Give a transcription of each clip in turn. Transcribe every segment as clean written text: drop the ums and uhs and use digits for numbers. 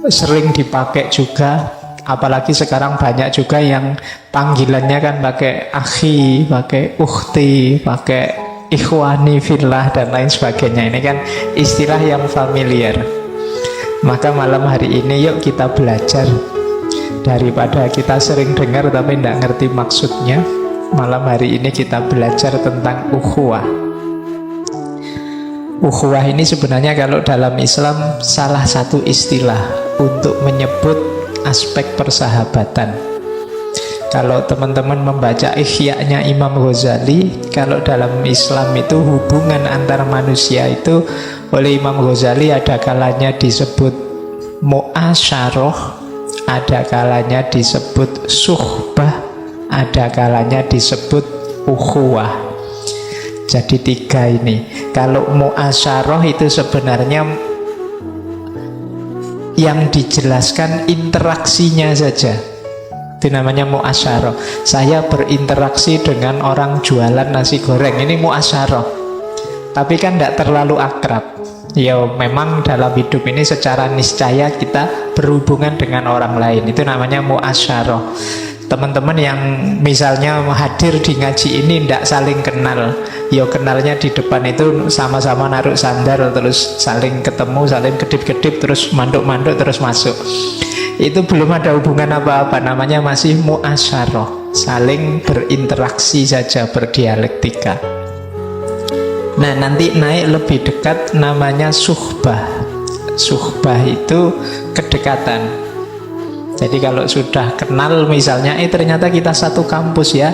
sering dipakai juga. Apalagi sekarang banyak juga yang panggilannya kan pakai akhi, pakai ukhti, pakai ikhwani fillah dan lain sebagainya. Ini kan istilah yang familiar. Maka malam hari ini yuk kita belajar. Daripada kita sering dengar tapi tidak ngerti maksudnya, malam hari ini kita belajar tentang ukhuwah. Ukhuwah ini sebenarnya kalau dalam Islam salah satu istilah untuk menyebut aspek persahabatan. Kalau teman-teman membaca Ihya-nya Imam Ghazali, kalau dalam Islam itu hubungan antar manusia itu oleh Imam Ghazali ada kalanya disebut mu'asyarah, ada kalanya disebut suhbah, ada kalanya disebut ukhuwah. Jadi tiga ini. Kalau mu'asyarah itu sebenarnya yang dijelaskan interaksinya saja. Itu namanya mu'asyarah. Saya berinteraksi dengan orang jualan nasi goreng. Ini mu'asyarah. Tapi kan tidak terlalu akrab. Ya memang dalam hidup ini secara niscaya kita berhubungan dengan orang lain. Itu namanya mu'asyarah. Teman-teman yang misalnya hadir di ngaji ini tidak saling kenal, ya kenalnya di depan itu sama-sama naruh sandal, terus saling ketemu, saling kedip-kedip, terus manduk-manduk, terus masuk. Itu belum ada hubungan apa-apa, namanya masih mu'asyarah, saling berinteraksi saja, berdialektika. Nah nanti naik lebih dekat namanya suhbah. Suhbah itu kedekatan. Jadi kalau sudah kenal misalnya, ternyata kita satu kampus ya,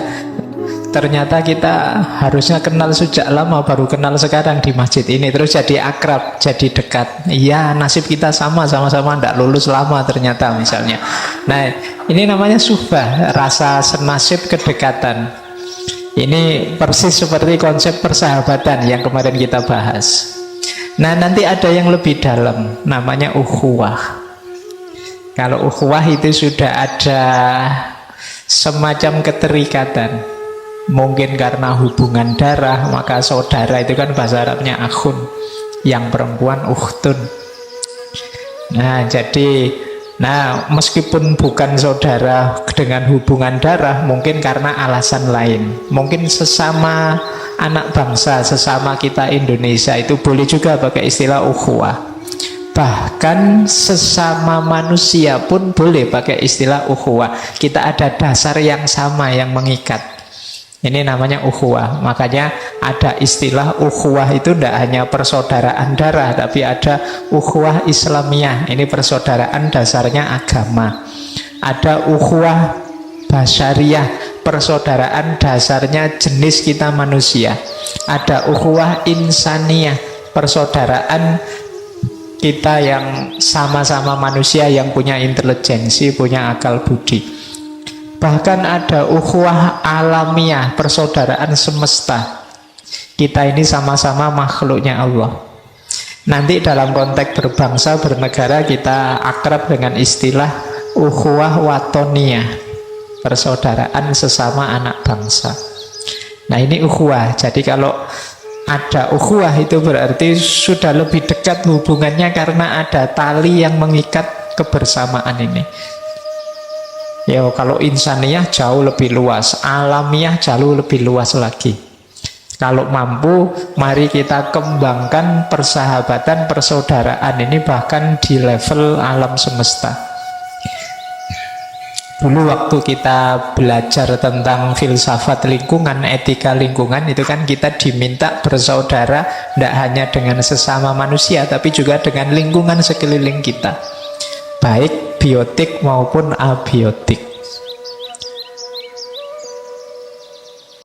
ternyata kita harusnya kenal sejak lama, baru kenal sekarang di masjid ini, terus jadi akrab, jadi dekat. Iya, nasib kita sama-sama tidak lulus lama ternyata misalnya. Nah ini namanya suhbah, rasa senasib, kedekatan. Ini persis seperti konsep persahabatan yang kemarin kita bahas. Nah nanti ada yang lebih dalam, namanya ukhuwah. Kalau ukhuwah itu sudah ada semacam keterikatan. Mungkin karena hubungan darah, maka saudara itu kan bahasa Arabnya akhun, yang perempuan ukhtun. Nah jadi meskipun bukan saudara dengan hubungan darah, mungkin karena alasan lain. Mungkin sesama anak bangsa, sesama kita Indonesia itu boleh juga pakai istilah ukhuwah. Bahkan sesama manusia pun boleh pakai istilah ukhuwah. Kita ada dasar yang sama yang mengikat. Ini namanya ukhuwah. Makanya ada istilah ukhuwah itu tidak hanya persaudaraan darah, tapi ada ukhuwah Islamiyah. Ini persaudaraan dasarnya agama. Ada ukhuwah basyariyah, persaudaraan dasarnya jenis kita manusia. Ada ukhuwah insaniyah, persaudaraan kita yang sama-sama manusia yang punya intelijensi, punya akal budi. Bahkan ada ukhuwah alamiah, persaudaraan semesta. Kita ini sama-sama makhluknya Allah. Nanti dalam konteks berbangsa, bernegara, kita akrab dengan istilah ukhuwah watoniyah, persaudaraan sesama anak bangsa. Nah ini ukhuwah. Jadi kalau ada ukhuwah itu berarti sudah lebih dekat hubungannya karena ada tali yang mengikat kebersamaan ini. Ya kalau insaniyah jauh lebih luas, alamiah jauh lebih luas lagi. Kalau mampu, mari kita kembangkan persahabatan, persaudaraan ini bahkan di level alam semesta. Dulu waktu kita belajar tentang filsafat lingkungan, etika lingkungan, itu kan kita diminta bersaudara tidak hanya dengan sesama manusia, tapi juga dengan lingkungan sekeliling kita, baik biotik maupun abiotik.